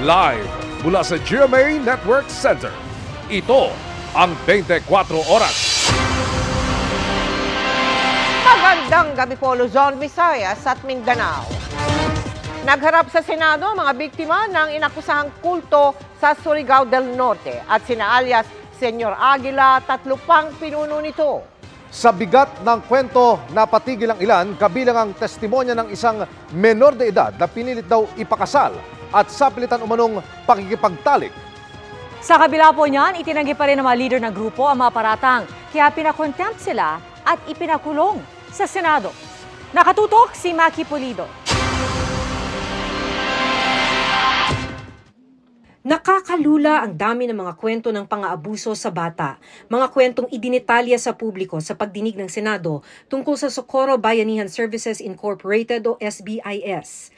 Live mula sa GMA Network Center. Ito ang 24 Oras. Magandang gabi po, Luzon, Visayas at Mindanao. Nagharap sa Senado ang mga biktima ng inakusahang kulto sa Surigao del Norte at sina alias Senyor Aguila, 3 pang pinuno nito. Sa bigat ng kwento, napatigil ang ilan kabilang ang testimonya ng isang menor de edad na pinilit daw ipakasal at sapilitan umanong pakikipagtalik. Sa kabila po niyan, itinanggi pa rin ng mga leader ng grupo ang mga paratang, kaya pinakontempt sila at ipinakulong sa Senado. Nakatutok si Maki Pulido. Nakakalula ang dami ng mga kwento ng pang-aabuso sa bata. Mga kwentong idinitalya sa publiko sa pagdinig ng Senado tungkol sa Socorro Bayanihan Services Incorporated o SBIS.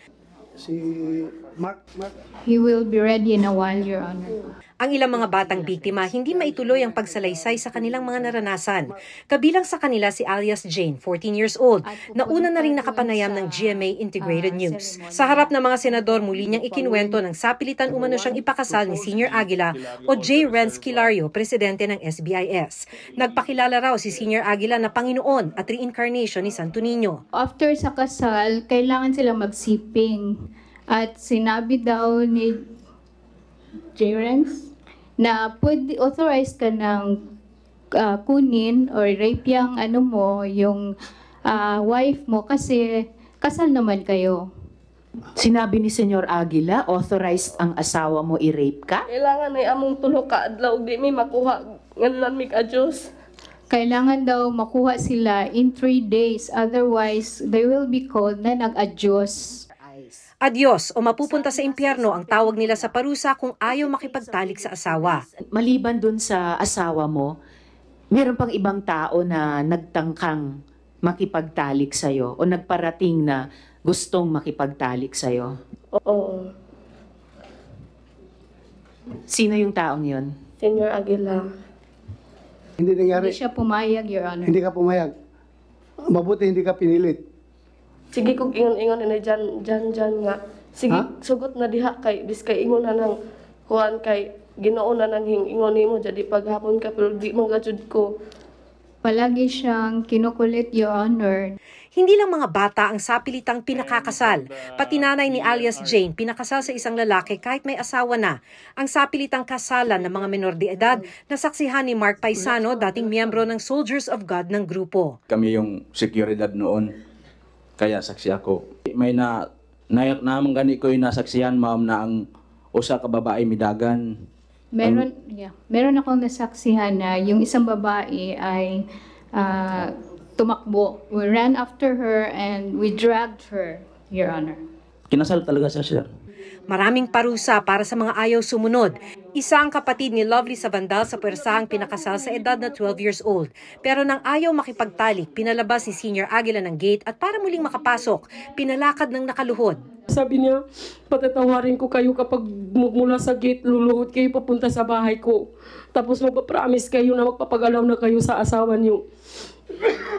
He will be ready in a while, Your Honor. Ang ilang mga batang biktima hindi maituloy ang pagsalaysay sa kanilang mga naranasan. Kabilang sa kanila si alias Jane, 14 years old, na una na ring nakapanayam ng GMA Integrated News. Sa harap ng mga senador, muli niyang ikinwento ng sapilitan umano siyang ipakasal ni Senior Aguila o J. Renz Kilario, presidente ng SBIS. Nagpakilala raw si Senior Aguila na Panginoon at reincarnation ni Santo Niño. After sa kasal, kailangan sila magsiping. At sinabi daw ni J. Renz na pwede authorized ka ng kunin or rape yung yung wife mo kasi kasal naman kayo. Sinabi ni Senyor Aguila, authorized ang asawa mo i-rape ka? Kailangan ay among tulo ka adlaw di may makuha nganlan mi ka Diyos. Kailangan daw makuha sila in 3 days, otherwise they will be called na nag-adyos. Adyos o mapupunta sa impyerno ang tawag nila sa parusa kung ayaw makipagtalik sa asawa. Maliban dun sa asawa mo, meron pang ibang tao na nagtangkang makipagtalik sa'yo o nagparating na gustong makipagtalik sa'yo? Oo. Sino yung taong yun? Senyor Aguila. Hindi nangyari. Hindi siya pumayag, Your Honor. Hindi ka pumayag. Mabuti hindi ka pinilit. Sige kog ingon-ingon na dyan nga. Sige, sugot na diha kay bis kay ingon na nang kuan kay Ginoo na nang ingon nimo jadi paghapon ka pero di man gajud ko. Palagi siyang kinukulit, Your Honor. Hindi lang mga bata ang sapilitang pinakakasal. Pati nanay ni alias Jane pinakasal sa isang lalaki kahit may asawa na. Ang sapilitang kasalan ng mga menor de edad na saksihan ni Mark Paisano, dating miyembro ng Soldiers of God ng grupo. Kami yung seguridad noon. Kaya saksi ako. May namang gani ko yung nasaksihan, ma'am, na ang usa ka babae midagan. Meron akong nasaksihan na yung isang babae ay tumakbo. We ran after her and we dragged her, Your Honor. Kinasal talaga siya, sir. Maraming parusa para sa mga ayaw sumunod. Isa ang kapatid ni Lovely Savandal sa pwersahang pinakasal sa edad na 12 years old. Pero nang ayaw makipagtalik, pinalabas ni Senior Aguila ng gate at para muling makapasok, pinalakad ng nakaluhod. Sabi niya, patatawarin ko kayo kapag mula sa gate, luluhod kayo papunta sa bahay ko. Tapos magpapromise kayo na magpapagalaw na kayo sa asawa niyo.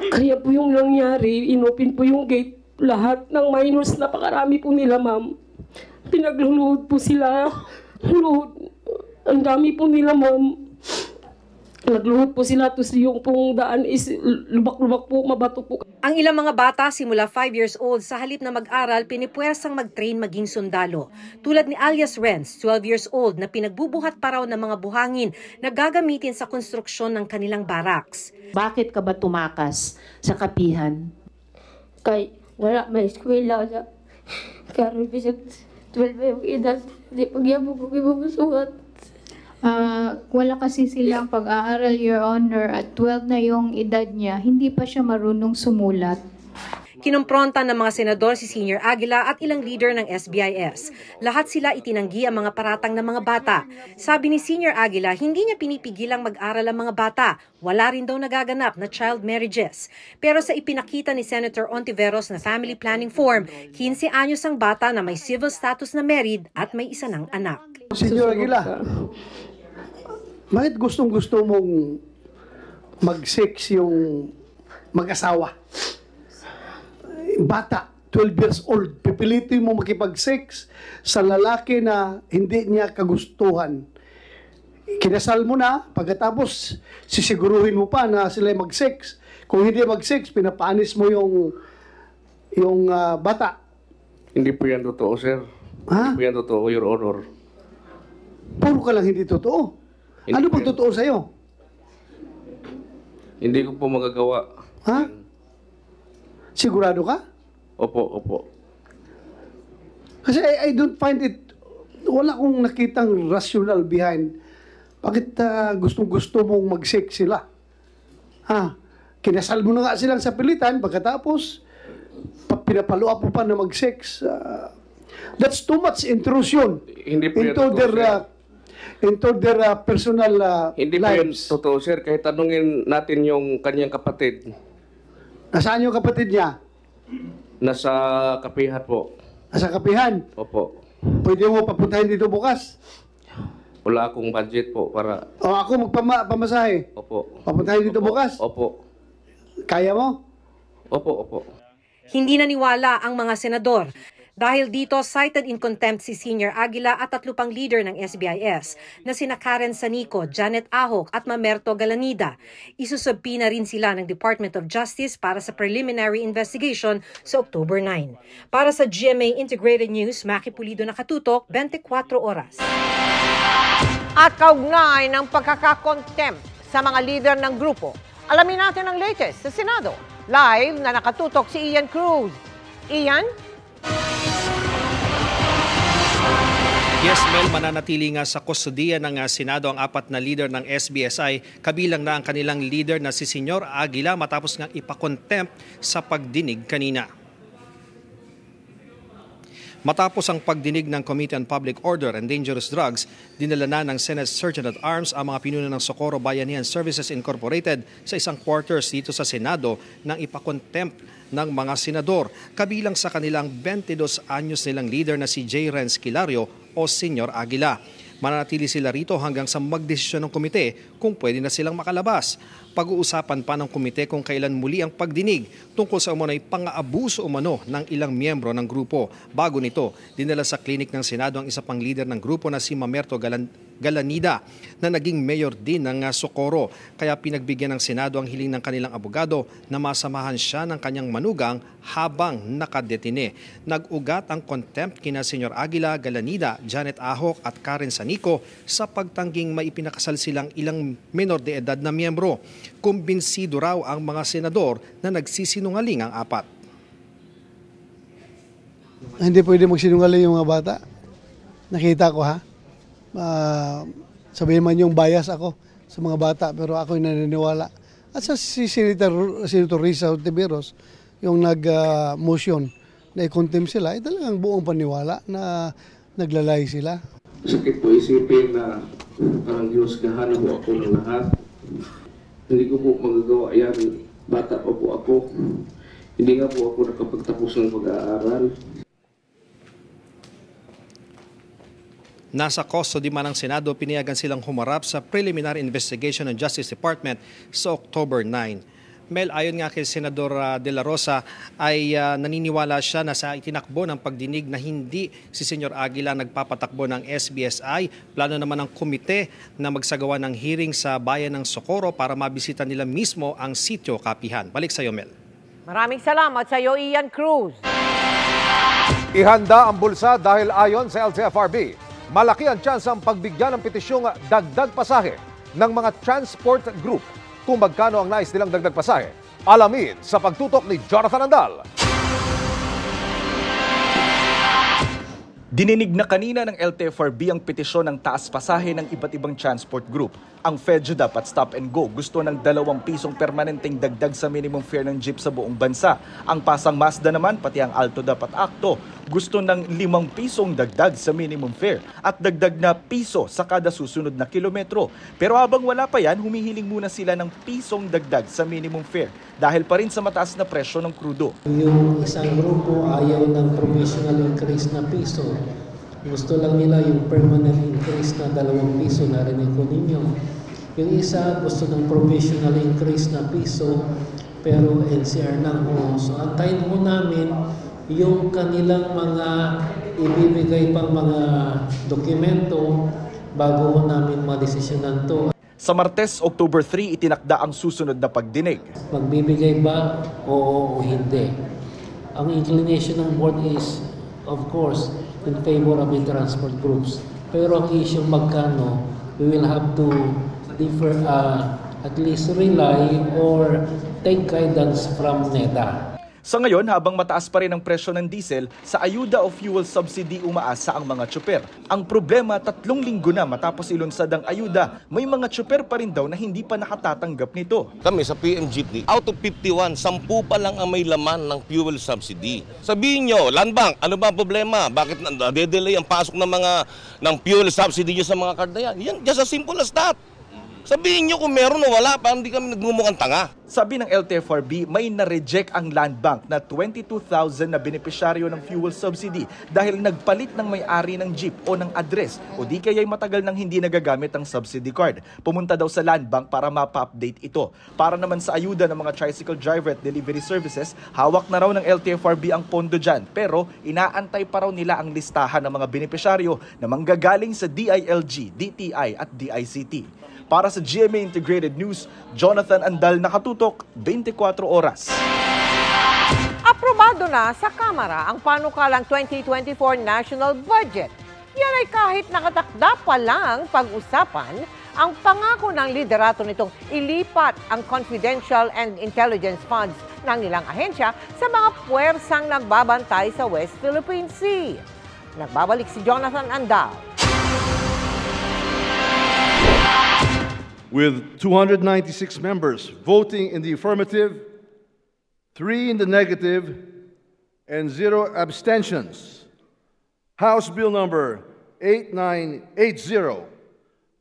Kaya po yung nangyari, inopen po yung gate. Lahat ng minors, napakarami po nila, ma'am. Pinagluluhod po sila. Luhod. Ang dami po nila, ma'am. Nagluhod po sila. Tapos yung pong daan is lubak-lubak po, mabato po. Ang ilang mga bata simula 5 years old sa halip na mag-aral, pinipwersang mag-train maging sundalo. Tulad ni alias Renz, 12 years old, na pinagbubuhat pa raw ng mga buhangin na gagamitin sa konstruksyon ng kanilang barracks. Bakit ka ba tumakas sa kapihan? Kay wala may eskwela na. Karoon bisag 12 yung edad, di pagyabog ko ibubusuhat. Wala kasi silang pag-aaral, Your Honor, at 12 na yung edad niya, hindi pa siya marunong sumulat. Kinumpronta ng mga senador si Senior Aguila at ilang leader ng SBIS. Lahat sila itinanggi ang mga paratang ng mga bata. Sabi ni Senior Aguila, hindi niya pinipigilang mag-aral ang mga bata. Wala rin daw nagaganap na child marriages. Pero sa ipinakita ni Senator Ontiveros na family planning form, 15 anyos ang bata na may civil status na married at may isa ng anak. Senior Aguila, bakit gustong-gusto mong mag-sex yung mag-asawa? Bata, 12 years old, pipilitin mo makipag-sex sa lalaki na hindi niya kagustuhan. Kinasal mo na, pagkatapos sisiguruhin mo pa na sila mag-sex. Kung hindi mag-sex, pinapanis mo yung bata. Hindi po yan totoo, sir. Ha? Hindi po yan totoo, Your Honor. Puro ka lang hindi totoo. Hindi ano po bang yan. totoo sa'yo? Hindi ko po magagawa. Ha? Sigurado ka? Opo, opo. Kasi I don't find it, wala akong nakitang rational behind. Bakit gustong-gusto mong mag-sex sila? Ha? Kinasal mo na nga silang sa pilitan, pagkatapos, pinapaluap mo pa na mag-sex. That's too much intrusion Hindi po yan into totoo, sir. their personal Hindi po yan lives. totoo, sir. Kahit tanungin natin yung kanyang kapatid. Nasaan yung kapatid niya? Nasa kapihat po. Nasa kapihan. Opo. Pwede mo papuntahin dito bukas? Wala akong budget po para... O ako magpamasahe. Opo. Papuntahin dito bukas? Opo. Kaya mo? Opo, opo. Hindi naniwala ang mga senador. Dahil dito, cited in contempt si Senior Aguila at 3 pang leader ng SBIS na sina Karen Sanico, Janet Ahok at Mamerto Galanida. Isusubpina rin sila ng Department of Justice para sa preliminary investigation sa October 9. Para sa GMA Integrated News, Maki Pulido nakatutok, 24 oras. At kaugnay ng pagkakakontempt sa mga leader ng grupo, alamin natin ang latest sa Senado. Live na nakatutok si Ian Cruz. Ian? Yes, Mel, mananatili nga sa kustodiya ng Senado ang 4 na leader ng SBSI, kabilang na ang kanilang leader na si Senyor Aguila matapos nga ipakontempt sa pagdinig kanina. Matapos ang pagdinig ng Committee on Public Order and Dangerous Drugs, dinala na ng Senate Sergeant-at-Arms ang mga pinuno ng Socorro Bayanihan Services Incorporated sa isang quarters dito sa Senado nang ipakontempt ng mga senador, kabilang sa kanilang 22 anyos nilang leader na si J. Renz Kilario o Senyor Aguila. Mananatili sila rito hanggang sa magdesisyon ng komite kung pwede na silang makalabas. Pag-uusapan pa ng komite kung kailan muli ang pagdinig tungkol sa umano'y pang-aabuso umano ng ilang miyembro ng grupo. Bago nito, dinala sa klinik ng Senado ang isa pang leader ng grupo na si Mamerto Galanida na naging mayor din ng Socorro. Kaya pinagbigyan ng Senado ang hiling ng kanilang abogado na masamahan siya ng kanyang manugang habang nakadetine. Nag-ugat ang contempt kina Senyor Aguila, Galanida, Janet Ahok at Karen Sanico sa pagtangging may ipinakasal silang ilang menor de edad na miyembro. Kumbinsido raw ang mga senador na nagsisinungaling ang 4. Hindi pwede magsinungaling yung mga bata. Nakita ko ha. Sabihin man yung bias ako sa mga bata, pero ako yung naniniwala. At sa si Senator Risa Ontiveros, yung nag-motion na i-contempt sila, ay talagang buong paniwala na naglalay sila. Sakit po isipin na parang Diyos kahana mo ako ng lahat. Hindi ko po magagawa yan. Bata pa po ako. Hindi nga po ako nakapagtapos ng pag-aaral. Nasa custody man ng Senado, pinayagan silang humarap sa preliminary investigation ng Justice Department sa October 9. Mel, ayon nga kay Senador De La Rosa, ay naniniwala siya na sa itinakbo ng pagdinig na hindi si Senyor Aguila nagpapatakbo ng SBSI. Plano naman ng komite na magsagawa ng hearing sa bayan ng Socorro para mabisita nila mismo ang sitio Kapihan. Balik sa iyo, Mel. Maraming salamat sa iyo, Ian Cruz. Ihanda ang bulsa dahil ayon sa LTFRB, malaki ang tsansang pagbigyan ng petisyong dagdag pasahe ng mga transport group. Kung magkano ang nais nilang dagdag pasahe, alamin sa pagtutok ni Jonathan Andal. Dininig na kanina ng LTFRB ang petisyon ng taas pasahe ng iba't ibang transport group. Ang FEDJUDAP at Stop and Go gusto ng 2 pisong permanenteng dagdag sa minimum fare ng jeep sa buong bansa. Ang Pasang Mazda naman, pati ang AltoDAP at ACTO, gusto ng 5 pisong dagdag sa minimum fare at dagdag na piso sa kada susunod na kilometro. Pero habang wala pa yan, humihiling muna sila ng pisong dagdag sa minimum fare dahil pa rin sa mataas na presyo ng krudo. Yung isang grupo ayaw ng provisional increase na piso. Gusto lang nila yung permanent increase na 2 piso, narinig ko ninyo. Yung isa gusto ng provisional increase na piso pero NCR lang ho. So antayin ho namin yung kanilang mga ibibigay pang mga dokumento bago namin madesisyonan to. Sa Martes, October 3, itinakda ang susunod na pagdinig. Magbibigay ba o hindi? Ang inclination ng board is, of course, in favor of the transport groups. Pero ang issue magkano, we will have to differ, at least rely or take guidance from NEDA. Sa ngayon, habang mataas pa rin ang presyo ng diesel, sa ayuda o fuel subsidy umaasa ang mga tsuper. Ang problema, 3 linggo na matapos ilunsad ang ayuda, may mga tsuper pa rin daw na hindi pa nakatatanggap nito. Kami sa PM Jeepney, out of 51, 10 pa lang ang may laman ng fuel subsidy. Sabihin nyo, Land Bank, ano ba ang problema? Bakit nade-delay ang pasok ng fuel subsidy nyo sa mga card na yan? Yan, just as simple as that. Sabihin nyo kung meron o wala, parang hindi kami nagmumukhang tanga. Sabi ng LTFRB, may na-reject ang Land Bank na 22,000 na benepisyaryo ng fuel subsidy dahil nagpalit ng may-ari ng jeep o ng address o di kaya'y matagal nang hindi nagagamit ang subsidy card. Pumunta daw sa Land Bank para mapa-update ito. Para naman sa ayuda ng mga tricycle driver at delivery services, hawak na raw ng LTFRB ang pondo dyan. Pero inaantay pa raw nila ang listahan ng mga benepisyaryo na manggagaling sa DILG, DTI at DICT. Para sa GMA Integrated News, Jonathan Andal, nakatutok, 24 oras. Aprobado na sa Kamara ang panukalang 2024 National Budget. Yan ay kahit nakatakda pa lang pag-usapan ang pangako ng liderato nitong ilipat ang confidential and intelligence funds ng ilang ahensya sa mga puwersang nagbabantay sa West Philippine Sea. Nagbabalik si Jonathan Andal. With 296 members voting in the affirmative, 3 in the negative, and 0 abstentions, House Bill number 8980,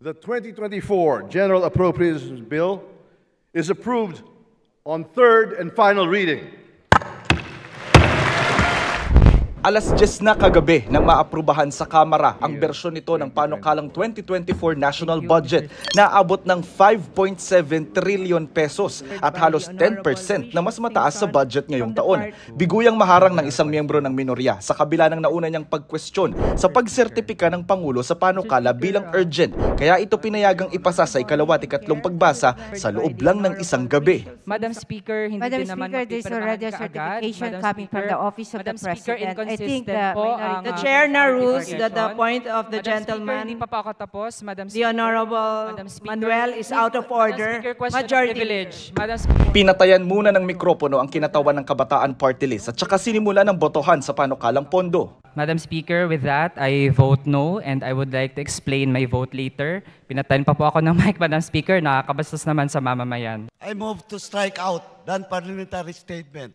the 2024 General Appropriations Bill, is approved on third and final reading. Alas 10 na kagabi nang maaprubahan sa Kamara ang bersyon nito ng panukalang 2024 National Budget na abot ng 5.7 trillion pesos at halos 10% na mas mataas sa budget ngayong taon. Biguyang maharang ng isang miyembro ng minorya sa kabila ng nauna niyang pagkwestiyon sa pagsertipika ng Pangulo sa panukala bilang urgent. Kaya ito pinayagang ipasa sa ikalawa at ikatlong pagbasa sa loob lang ng isang gabi. Madam Speaker, hindi din naman there's already a certification coming from the Office of the President. I think the chair na rules that the point of the gentleman, hindi pa ako tapos, Madam the Honorable Manuel is out of order. Majority. Pinatayan muna ng mikropono ang kinatawan ng Kabataan Party List at saka sinimula ng botohan sa panukalang pondo. Madam Speaker, with that, I vote no and I would like to explain my vote later. Pinatayan pa po ako ng mic, Madam Speaker, nakakabastos naman sa mamamayan. I move to strike out the parliamentary statement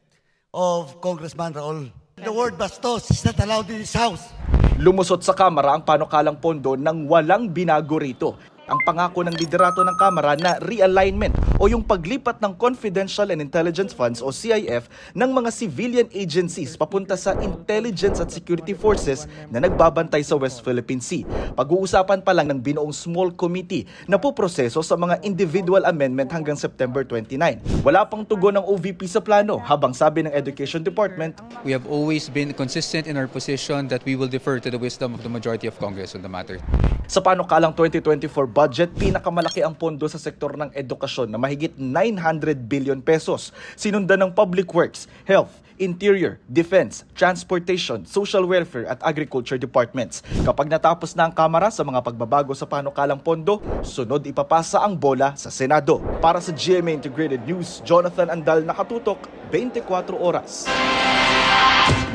of Congressman Raul. The word bastos is not allowed in this House. Lumusot sa Kamara ang panukalang pondo nang walang binago rito. Ang pangako ng liderato ng Kamara na realignment o yung paglipat ng Confidential and Intelligence Funds o CIF ng mga civilian agencies papunta sa intelligence at security forces na nagbabantay sa West Philippine Sea. Pag-uusapan pa lang ng binuong small committee na poproseso sa mga individual amendment hanggang September 29. Wala pang tugon ng OVP sa plano habang sabi ng Education Department, we have always been consistent in our position that we will defer to the wisdom of the majority of Congress on the matter. Sa panukalang 2024 budget, pinakamalaki ang pondo sa sektor ng edukasyon na mahigit 900 billion pesos. Sinundan ng Public Works, Health, Interior, Defense, Transportation, Social Welfare at Agriculture Departments. Kapag natapos na ang Kamara sa mga pagbabago sa panukalang pondo, sunod ipapasa ang bola sa Senado. Para sa GMA Integrated News, Jonathan Andal, nakatutok, 24 oras.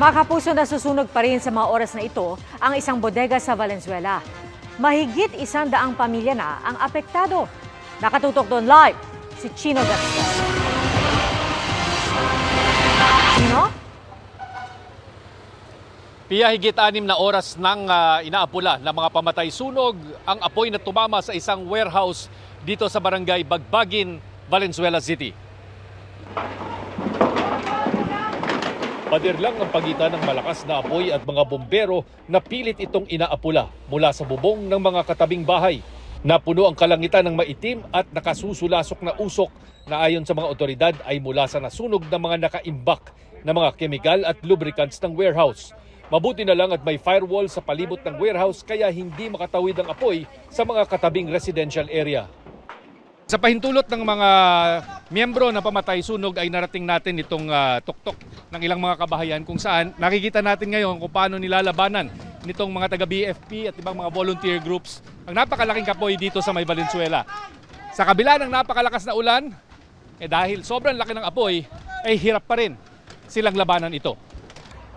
Mga kapuso, nasusunog pa rin sa mga oras na ito ang isang bodega sa Valenzuela. Mahigit 100 pamilya na ang apektado. Nakatutok doon live si Chino Garcia. Chino? Pia, higit 6 na oras nang inaapula ng mga pamatay sunog ang apoy na tumama sa isang warehouse dito sa barangay Bagbagin, Valenzuela City. Pader lang ang pagitan ng malakas na apoy at mga bombero na pilit itong inaapula mula sa bubong ng mga katabing bahay. Napuno ang kalangitan ng maitim at nakasusulasok na usok na ayon sa mga otoridad ay mula sa nasunog ng mga nakaimbak ng mga kemikal at lubricants ng warehouse. Mabuti na lang at may firewall sa palibot ng warehouse kaya hindi makatawid ang apoy sa mga katabing residential area. Sa pahintulot ng mga miyembro ng Pamatay Sunog ay narating natin itong tuktok ng ilang mga kabahayan kung saan nakikita natin ngayon kung paano nilalabanan nitong mga taga-BFP at ibang mga volunteer groups ang napakalaking kapoy dito sa May Valenzuela. Sa kabila ng napakalakas na ulan, dahil sobrang laki ng apoy, ay hirap pa rin silang labanan ito.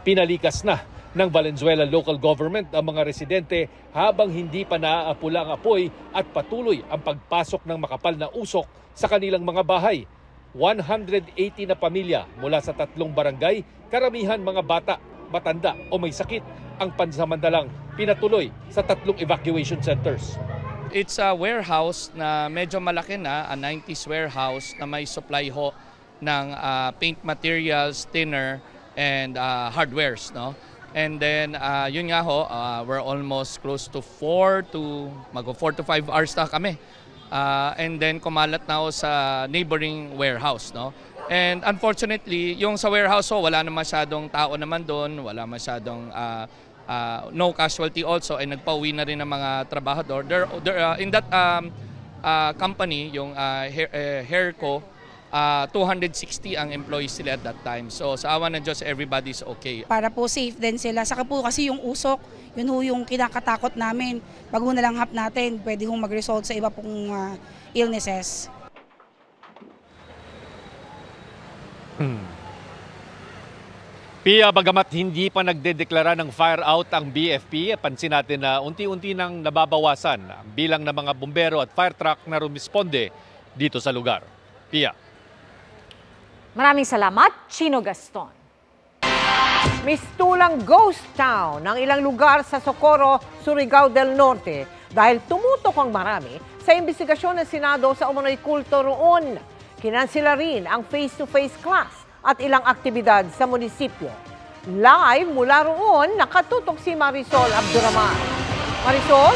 Pinalikas na ng Valenzuela local government ang mga residente habang hindi pa naaapula ang apoy at patuloy ang pagpasok ng makapal na usok sa kanilang mga bahay. 180 na pamilya mula sa 3 barangay, karamihan mga bata, matanda o may sakit ang pansamantalang pinatuloy sa 3 evacuation centers. It's a warehouse na medyo malaki na, a 90s warehouse na may supply ho ng paint materials, thinner, and hardwares, no? And then, yun nga ho, we're almost close to 4 to 5 hours na kami. And then, kumalat na ho sa neighboring warehouse, no? And unfortunately, yung sa warehouse ho, wala na masyadong tao naman doon, wala masyadong no casualty also, ay nagpauwi na rin ng mga trabahador. In that company, yung Hairco, 260 ang employees sila at that time. So sa awa ng Diyos, everybody's okay. Para po safe din sila. Saka po kasi yung usok, yun ho yung kinakatakot namin. Pag ho nalanghap natin, pwede hong mag-result sa iba pong illnesses. Pia, bagamat hindi pa nagdedeklara ng fire out ang BFP, pansin natin na unti-unti nang nababawasan ang bilang ng mga bumbero at fire truck na rumisponde dito sa lugar. Pia. Maraming salamat, Chino Gaston. Mistulang ghost town ng ilang lugar sa Socorro, Surigao del Norte dahil tumutok ang marami sa imbestigasyon ng Senado sa umunoy kulto roon. Kinansela rin ang face-to-face class at ilang aktibidad sa munisipyo. Live mula roon, nakatutok si Marisol Abduraman. Marisol?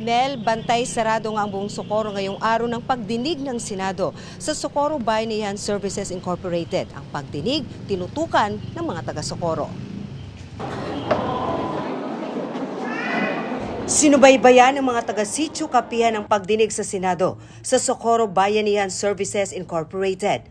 Mel, bantay sarado nga ang buong Socorro ngayong araw ng pagdinig ng Senado sa Socorro Bayanihan Services Incorporated. Ang pagdinig, tinutukan ng mga taga-Socorro. Sinubaybayan ng mga taga-Sitio Kapihan ang pagdinig sa Senado sa Socorro Bayanihan Services Incorporated.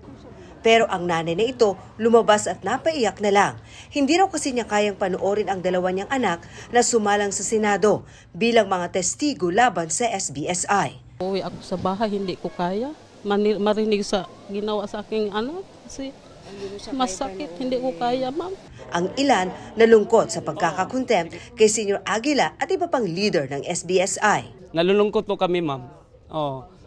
Pero ang nanay na ito lumabas at napaiyak na lang. Hindi raw kasi niya kayang panoorin ang dalawa niyang anak na sumalang sa Senado bilang mga testigo laban sa SBSI. Uwi ako sa bahay, hindi ko kaya marinig sa ginawa sa aking anak kasi masakit, hindi ko kaya, ma'am. Ang ilan nalungkot sa pagkakakontempt kay Senior Aguila at iba pang leader ng SBSI. Nalulungkot po kami, ma'am.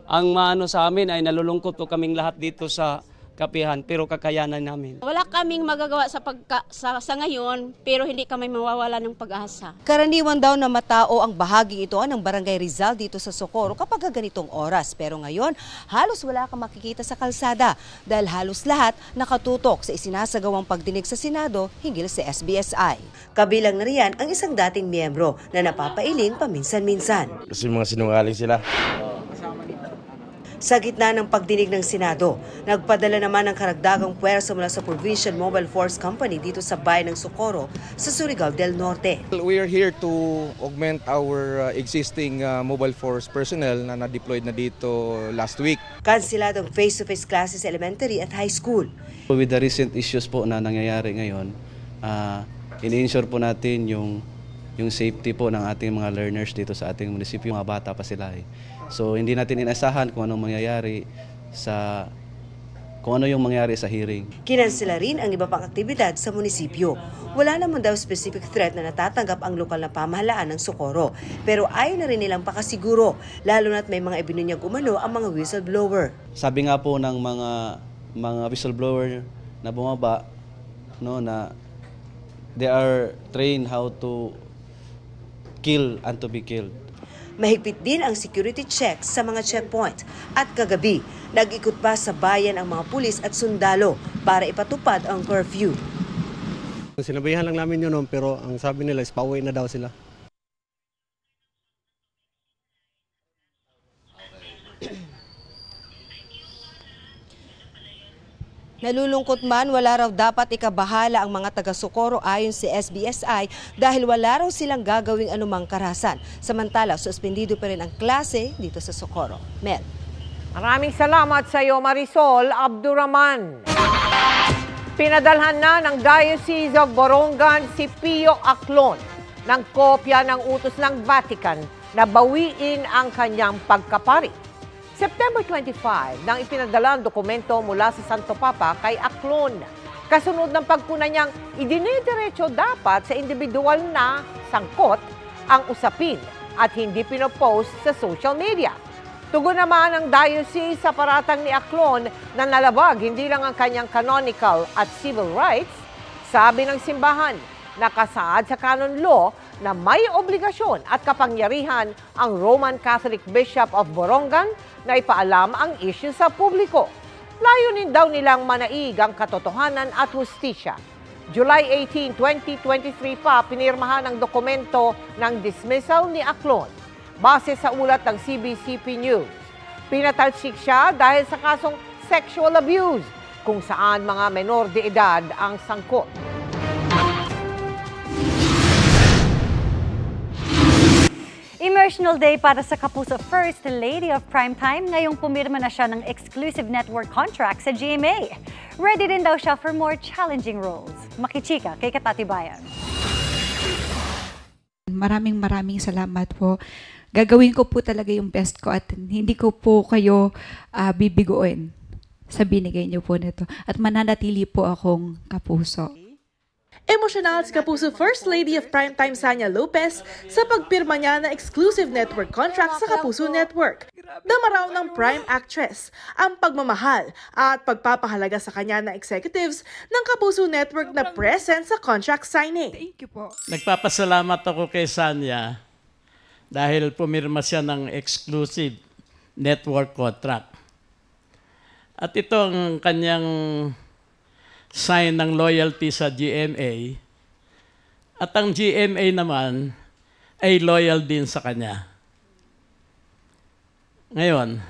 Ang maano sa amin ay nalulungkot po kaming lahat dito sa Kapihan, pero kakayanan namin. Wala kaming magagawa sa ngayon, pero hindi kami mawawala ng pag-asa. Karaniwan daw na matao ang bahaging ito ng Barangay Rizal dito sa Socorro kapag ganitong oras. Pero ngayon, halos wala kang makikita sa kalsada dahil halos lahat nakatutok sa isinasagawang pagdinig sa Senado hinggil sa SBSI. Kabilang na riyan ang isang dating miyembro na napapailing paminsan-minsan. Kasi mga sinungaling sila. Sa gitna ng pagdinig ng Senado, nagpadala naman ng karagdagang puwersa mula sa Provincial Mobile Force Company dito sa bayan ng Socorro sa Surigao del Norte. We are here to augment our existing mobile force personnel na na-deployed na dito last week. Kansiladong face-to-face classes elementary at high school. With the recent issues po na nangyayari ngayon, ini-ensure po natin yung safety po ng ating mga learners dito sa ating munisipyo. Mga bata pa sila eh. So hindi natin inasahan kung anong mangyayari kung ano yung mangyari sa hearing. Kinansela rin ang iba pang aktibidad sa munisipyo. Wala naman daw specific threat na natatanggap ang lokal na pamahalaan ng Socorro. Pero ayaw na rin nilang pakasiguro, lalo na't may mga ibinunyag umano ang mga whistleblower. Sabi nga po ng mga whistleblower na bumaba, na they are trained how to kill and to be killed. Mahigpit din ang security checks sa mga checkpoint. At kagabi, nag-ikot pa sa bayan ang mga pulis at sundalo para ipatupad ang curfew. Sinabihan lang namin yun, pero ang sabi nila is pauwi na daw sila. Nalulungkot man, wala raw dapat ikabahala ang mga taga-Socorro ayon si SBSI dahil wala raw silang gagawing anumang karahasan. Samantala, suspendido pa rin ang klase dito sa Socorro. Mel. Maraming salamat sa iyo, Marisol Abduraman. Pinadalhan na ng Diocese of Borongan si Pio Aclon ng kopya ng utos ng Vatican na bawiin ang kanyang pagkapari. September 25 nang ipinadala ang dokumento mula sa Santo Papa kay Aclon. Kasunod ng pagpuna niyang idinidiretso dapat sa individual na sangkot ang usapin at hindi pinopost sa social media. Tugon naman ang diocese sa paratang ni Aclon na nalabag hindi lang ang kanyang canonical at civil rights. Sabi ng simbahan, nakasaad sa canon law na may obligasyon at kapangyarihan ang Roman Catholic Bishop of Borongan na ipaalam ang issue sa publiko. Layunin daw nilang manaig ang katotohanan at hustisya. July 18, 2023 pa pinirmahan ang dokumento ng dismissal ni Aclon. Base sa ulat ng CBCP News, pinatalsik siya dahil sa kasong sexual abuse kung saan mga menor de edad ang sangkot. Emotional day para sa Kapuso First Lady of Primetime. Ngayong pumirma na siya ng exclusive network contract sa GMA. Ready din daw siya for more challenging roles. Makichika kay Katatibayan. Maraming salamat po. Gagawin ko po talaga yung best ko at hindi ko po kayo bibiguin sa binigay niyo po nito. At mananatili po akong kapuso. Emosyonal si Kapuso First Lady of Primetime Sanya Lopez sa pagpirma niya ng exclusive network contract sa Kapuso Network. Dama raw ng prime actress ang pagmamahal at pagpapahalaga sa kanya ng executives ng Kapuso Network na present sa contract signing. Thank you po. Nagpapasalamat ako kay Sanya dahil pumirma siya ng exclusive network contract. At ito ang kanyang sign ng loyalty sa GMA at ang GMA naman ay loyal din sa kanya. Ngayon,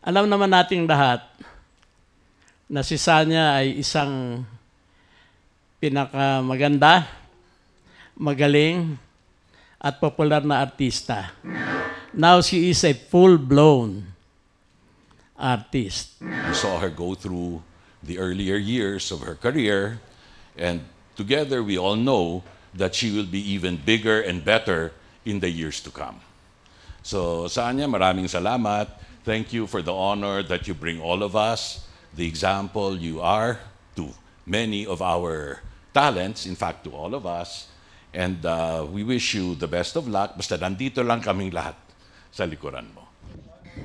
alam naman nating lahat na si Sanya ay isang pinakamaganda, magaling, at popular na artista. Now she is a full-blown artist. We saw her go through the earlier years of her career, and together we all know that she will be even bigger and better in the years to come. So, Sanya, maraming salamat. Thank you for the honor that you bring all of us, the example you are to many of our talents, in fact, to all of us. And we wish you the best of luck. Basta nandito lang kaming lahat sa likuran mo.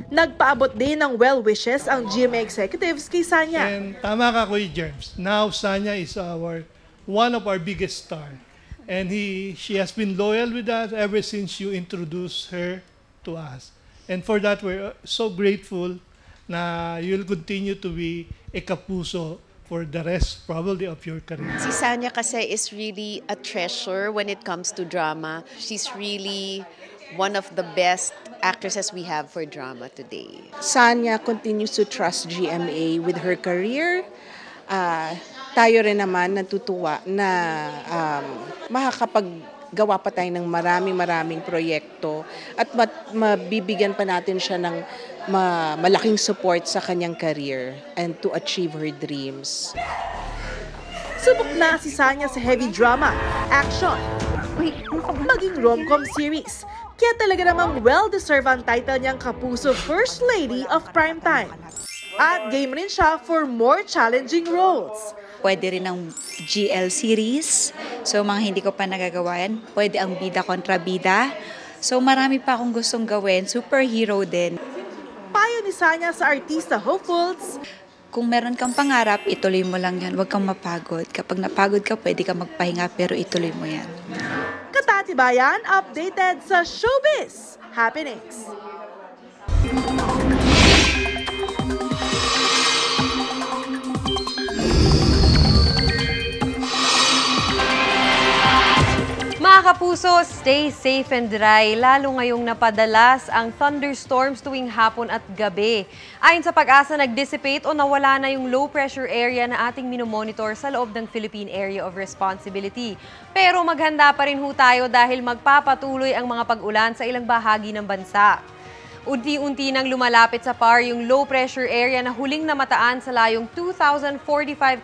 Nagpaabot din ng well wishes ang GMA executives kay Sanya. And tama ka, Kuya Germs. Now Sanya is one of our biggest stars. And she has been loyal with us ever since you introduced her to us. And for that, we're so grateful na you'll continue to be a kapuso for the rest probably of your career. Si Sanya kasi is really a treasure when it comes to drama. She's really one of the best actresses we have for drama today. Sanya continues to trust GMA with her career. Tayo rin naman natutuwa na makakapaggawa pa tayo ng maraming proyekto at mabibigyan pa natin siya ng malaking support sa kanyang career and to achieve her dreams. Subok na si Sanya sa heavy drama, action, maging rom-com series. Kaya talaga namang well-deserved ang title niyang Kapuso First Lady of Primetime. At game rin siya for more challenging roles. Pwede rin ang GL series. So mga hindi ko pa nagagawa yan. Pwede ang bida kontra bida. So marami pa akong gustong gawin. Superhero din. Payo ni Sanya sa artista hopefuls. Kung meron kang pangarap, ituloy mo lang yan. Huwag kang mapagod. Kapag napagod ka, pwede ka magpahinga pero ituloy mo yan. Katatibayan, updated sa Showbiz Happenings. Mga kapuso, stay safe and dry, lalo ngayong napadalas ang thunderstorms tuwing hapon at gabi. Ayon sa Pag-asa, nag-dissipate o nawala na yung low pressure area na ating minomonitor sa loob ng Philippine Area of Responsibility. Pero maghanda pa rin ho tayo dahil magpapatuloy ang mga pag-ulan sa ilang bahagi ng bansa. Unti-unti nang lumalapit sa PAR yung low pressure area na huling namataan sa layong 2,045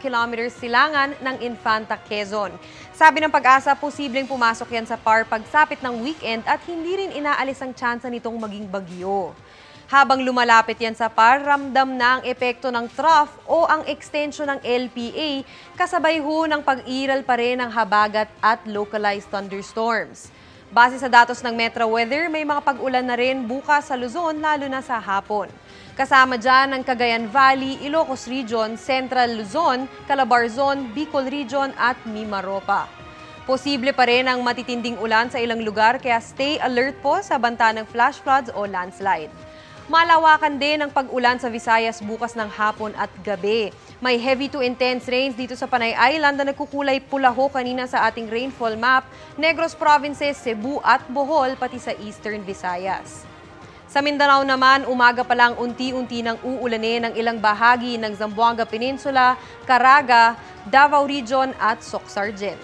kilometers silangan ng Infanta, Quezon. Sabi ng Pag-asa, posibleng pumasok yan sa PAR pagsapit ng weekend at hindi rin inaalis ang tsansa nitong maging bagyo. Habang lumalapit yan sa PAR, ramdam na ang epekto ng trough o ang extension ng LPA, kasabay ho ng pag-iral pa rin ng habagat at localized thunderstorms. Base sa datos ng Metro Weather, may mga pag-ulan na rin bukas sa Luzon, lalo na sa hapon. Kasama dyan ang Cagayan Valley, Ilocos Region, Central Luzon, Calabarzon, Bicol Region at Mimaropa. Posible pa rin ang matitinding ulan sa ilang lugar kaya stay alert po sa banta ng flash floods o landslide. Malawakan din ang pag-ulan sa Visayas bukas ng hapon at gabi. May heavy to intense rains dito sa Panay Island na nagkukulay pula ho kanina sa ating rainfall map, Negros Provinces, Cebu at Bohol pati sa Eastern Visayas. Sa Mindanao naman, umaga pa lang unti-unti nang uulanin ng ilang bahagi ng Zamboanga Peninsula, Caraga, Davao Region at Soc-Sargen.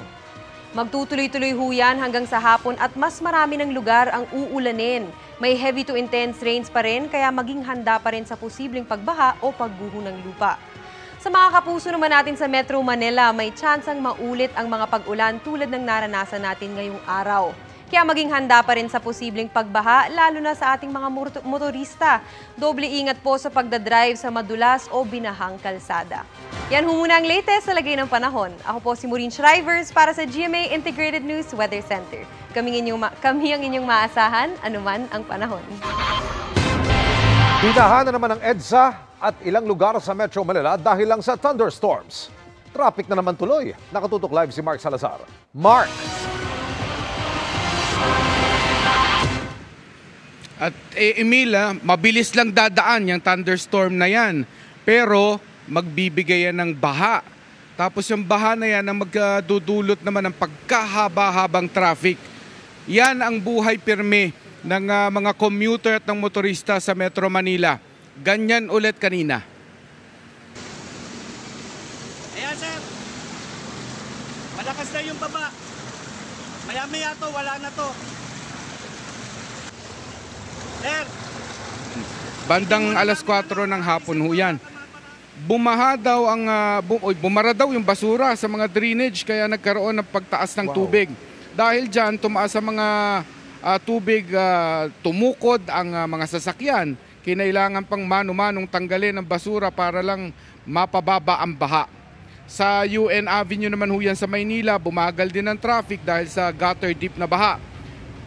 Magtutuloy-tuloy ho yan hanggang sa hapon at mas marami ng lugar ang uulanin. May heavy to intense rains pa rin kaya maging handa pa rin sa posibleng pagbaha o pagguho ng lupa. Sa mga kapuso naman natin sa Metro Manila, may tsansang maulit ang mga pag-ulan tulad ng naranasan natin ngayong araw. Kaya maging handa pa rin sa posibleng pagbaha, lalo na sa ating mga motorista. Doble ingat po sa pagdadrive sa madulas o binahang kalsada. Yan ho muna ang latest sa lagay ng panahon. Ako po si Maureen Shrivers para sa GMA Integrated News Weather Center. Kami ang inyong maasahan, anuman ang panahon. Binaha na naman ng EDSA at ilang lugar sa Metro Manila dahil lang sa thunderstorms. Traffic na naman tuloy. Nakatutok live si Mark Salazar. Mark! At Emila, mabilis lang dadaan yung thunderstorm na yan. Pero magbibigay yan ng baha. Tapos yung baha na yan ang magdudulot naman ng pagkahaba-habang traffic. Yan ang buhay pirmi ng mga commuter at ng motorista sa Metro Manila. Ganyan ulit kanina. Ayan sir, malakas na yung baba. Maya-maya to, wala na to. Sir! Bandang alas 4 ng hapon ho yan. Bumara daw yung basura sa mga drainage kaya nagkaroon ng pagtaas ng tubig. Dahil dyan, tumaas sa mga tubig, tumukod ang mga sasakyan. Kinailangan pang mano-manong tanggalin ang basura para lang mapababa ang baha. Sa UN Avenue naman ho yan sa Maynila, bumagal din ang traffic dahil sa gutter deep na baha.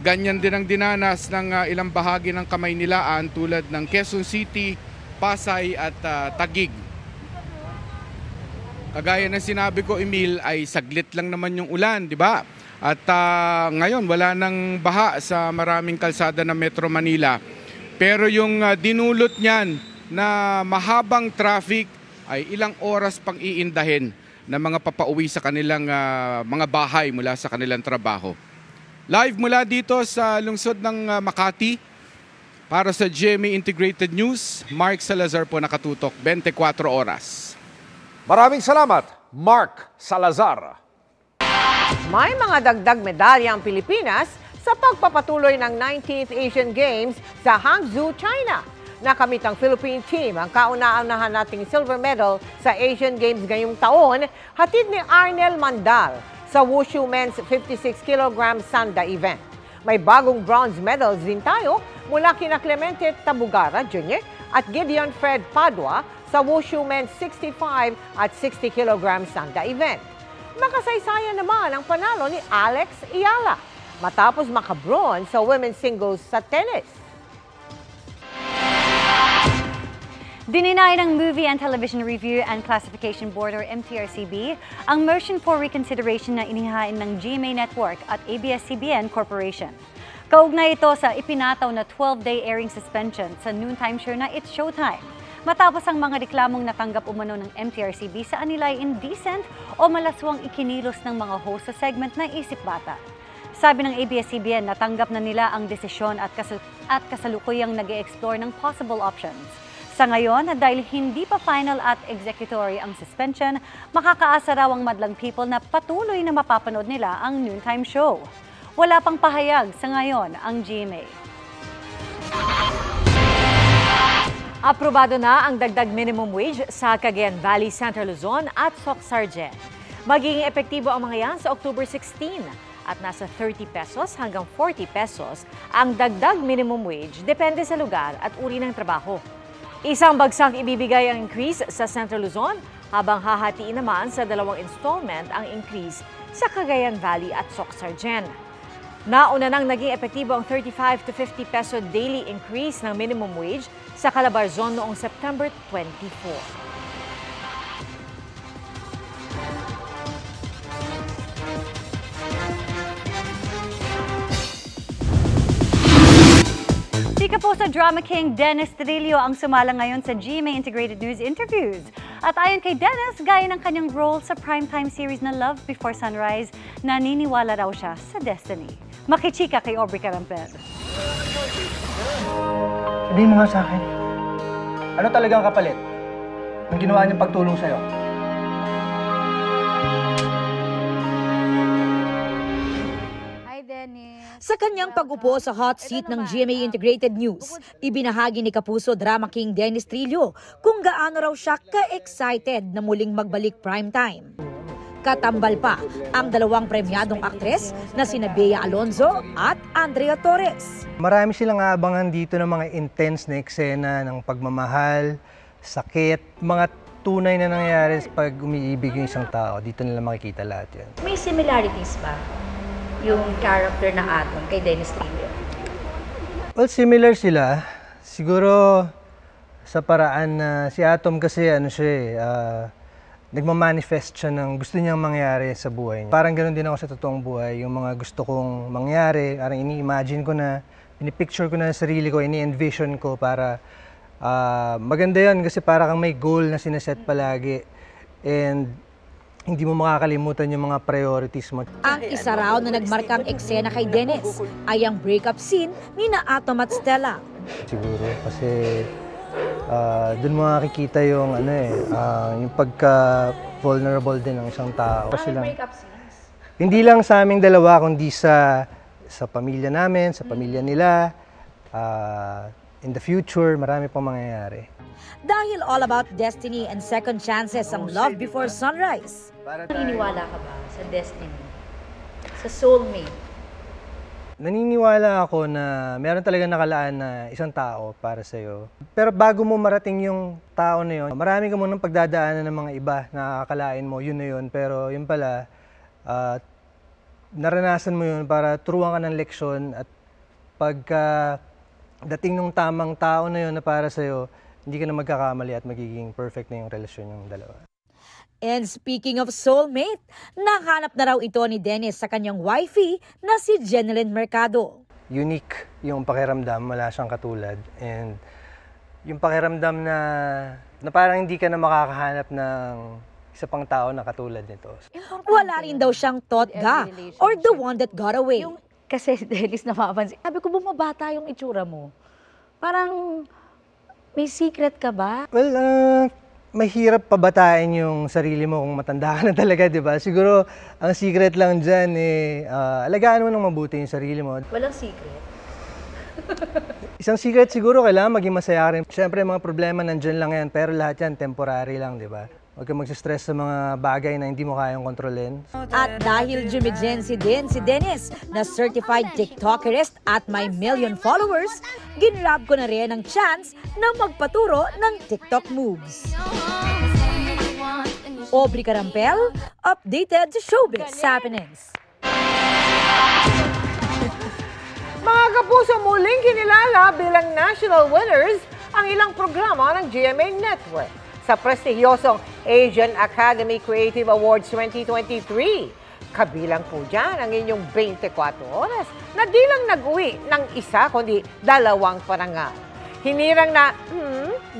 Ganyan din ang dinanas ng ilang bahagi ng Kamaynilaan tulad ng Quezon City, Pasay at Taguig. Kagaya ng sinabi ko, Emil, ay saglit lang naman yung ulan, di ba? At ngayon wala nang baha sa maraming kalsada ng Metro Manila. Pero yung dinulot niyan na mahabang traffic ay ilang oras pang iindahin ng mga papauwi sa kanilang mga bahay mula sa kanilang trabaho. Live mula dito sa lungsod ng Makati, para sa GMA Integrated News, Mark Salazar po nakatutok, 24 oras. Maraming salamat, Mark Salazar. May mga dagdag medalya ang Pilipinas sa pagpapatuloy ng 19th Asian Games sa Hangzhou, China. Nakamit ang Philippine team ang kauna-unahan nating silver medal sa Asian Games ngayong taon, hatid ni Arnel Mandal sa Wushu Men's 56 kg Sanda event. May bagong bronze medals din tayo mula kina Clemente Tabugara Jr. at Gideon Fred Padua sa Wushu Men's 65 at 60 kg Sanda event. Makasaysayan naman ang panalo ni Alex Ayala matapos makabronze sa women's singles sa tennis. Dininay ng Movie and Television Review and Classification Board or MTRCB ang motion for reconsideration na inihain ng GMA Network at ABS-CBN Corporation. Kaugnay ito sa ipinataw na 12-day airing suspension sa noontime show na It's Showtime. Matapos ang mga reklamong natanggap umano ng MTRCB sa anilay indecent o malaswang ikinilos ng mga host sa segment na Isip Bata. Sabi ng ABS-CBN, natanggap na nila ang desisyon at kasalukuyang nag-e-explore ng possible options. Sa ngayon, dahil hindi pa final at executory ang suspension, makakaasa raw ang madlang people na patuloy na mapapanood nila ang noontime show. Wala pang pahayag sa ngayon ang GMA. Aprobado na ang dagdag minimum wage sa Cagayan Valley, Central Luzon at Soc-Sargen. Magiging epektibo ang mga yan sa October 16 at nasa 30 pesos hanggang 40 pesos ang dagdag minimum wage depende sa lugar at uri ng trabaho. Isang bagsang ibibigay ang increase sa Central Luzon habang hahatiin naman sa 2 installment ang increase sa Cagayan Valley at Soc-Sargen. Nauna nang naging epektibo ang 35 to 50 peso daily increase ng minimum wage sa Calabarzon noong September 24. Si Kapuso Drama King Dennis Trillo ang sumala ngayon sa GMA Integrated News Interviews. At ayon kay Dennis, gaya ng kanyang role sa primetime series na Love Before Sunrise, naniniwala raw siya sa destiny. Makichika kay Aubrey Carampel. Sabihin mo nga sa akin, ano talagang kapalit ng ginawa niyang pagtulong sa'yo? Sa kanyang pag-upo sa hot seat ng GMA Integrated News, ibinahagi ni Kapuso Drama King Dennis Trillo kung gaano raw siya ka-excited na muling magbalik primetime. Katambal pa ang 2 premyadong aktres na sina Bea Alonzo at Andrea Torres. Marami silang aabangan dito ng mga intense na eksena ng pagmamahal, sakit, mga tunay na nangyayari pag umiibig yung isang tao. Dito nila makikita lahat yan. May similarities ba yung character na Atom kay Dennis Trillo? Well, similar sila. Siguro sa paraan na si Atom kasi ano siya nagmamanifest siya ng gusto niyang mangyari sa buhay niya. Parang ganoon din ako sa totoong buhay. Yung mga gusto kong mangyari, parang ini-imagine ko na, pinipicture ko na sa sarili ko, ini-envision ko para maganda yun kasi para kang may goal na sineset palagi. And hindi mo makakalimutan yung mga priorities mo. Ang isa raw na nagmarkang eksena kay Dennis ay ang breakup scene ni na Atom at Stella. Siguro kasi doon mo makikita yung yung pagka-vulnerable din ng isang tao. Kasi lang, hindi lang sa aming dalawa kundi sa pamilya namin, sa pamilya nila. In the future, marami pang mangyayari. Dahil all about destiny and second chances ang Love Before Sunrise. Naniniwala ka ba sa destiny? Sa soulmate? Naniniwala ako na meron talaga nakalaan na isang tao para sa'yo. Pero bago mo marating yung tao na yun, marami ka munang pagdadaanan ng mga iba na akalain mo, yun na yun. Pero yun pala, naranasan mo yun para turuan ka ng leksyon at pagka dating nung tamang tao na yun na para sa'yo, hindi ka na magkakamali at magiging perfect na yung relasyon yung dalawa. And speaking of soulmate, nahanap na raw ito ni Dennis sa kanyang wifey na si Jeneline Mercado. Unique yung pakiramdam, wala siyang katulad. And yung pakiramdam na parang hindi ka na makakahanap ng isa pang tao na katulad nito. Wala rin daw siyang totga or the one that got away. Kasi Dennis, napapansin, sabi ko, bumabata yung itsura mo. Parang may secret ka ba? Well, mahirap pabatain yung sarili mo kung matanda ka na talaga, di ba? Siguro, ang secret lang dyan alagaan mo ng mabuti yung sarili mo. Walang secret? Isang secret siguro, kailangan maging masaya rin. Siyempre, mga problema nandyan lang yan, pero lahat yan temporary lang, di ba? Huwag kang magsistress sa mga bagay na hindi mo kayang kontrolin. At dahil jumigency din si Dennis na certified TikTokerist at may 1 million followers, ginrab ko na rin ang chance na magpaturo ng TikTok moves. Aubrey Carampel, updated to Showbiz Happenings. Mga kapuso, muling kinilala bilang national winners ang ilang programa ng GMA Network sa prestihiyosong Asian Academy Creative Awards 2023. Kabilang po dyan ang inyong 24 oras na di lang nag-uwi ng isa kundi 2 parangal. Hinirang na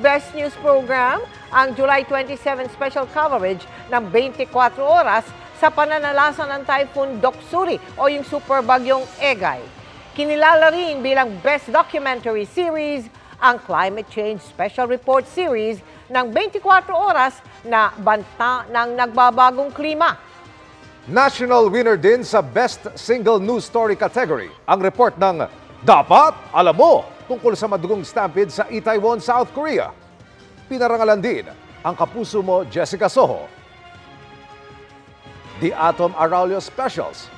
Best News Program ang July 27 special coverage ng 24 oras sa pananalasa ng Typhoon Doksuri o yung superbagyong Egay. Kinilala rin bilang Best Documentary Series ang Climate Change Special Report Series ng 24 oras na banta ng nagbabagong klima. National winner din sa Best Single News Story category ang report ng Dapat Alam Mo tungkol sa madugong stampede sa Itaewon, South Korea. Pinarangalan din ang kapuso mo Jessica Soho. The Atom Araulio Specials.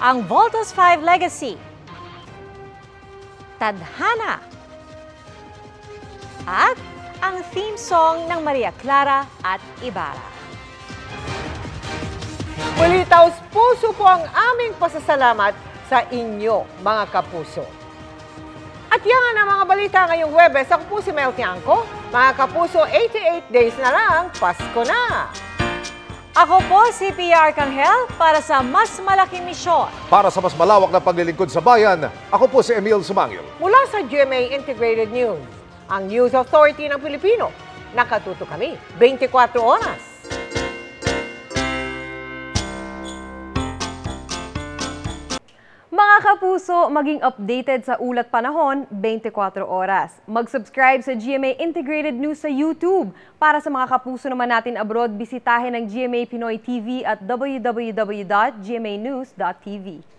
Ang Voltos 5 Legacy. Tadhana. At ang theme song ng Maria Clara at Ibarra. Muli taos puso po ang aming pasasalamat sa inyo, mga kapuso. At yan ang mga balita ngayong Huwebes. Ako po si Mel Tiangco. Mga kapuso, 88 days na lang, Pasko na! Ako po si PR Kanghel para sa mas malaking misyon. Para sa mas malawak na paglilingkod sa bayan, ako po si Emil Sumangil. Mula sa GMA Integrated News, ang News Authority ng Pilipino. Nakatuto kami 24 oras. Mga kapuso, maging updated sa ulat panahon 24 oras. Mag-subscribe sa GMA Integrated News sa YouTube. Para sa mga kapuso naman natin abroad, bisitahin ang GMA Pinoy TV at www.gmanews.tv.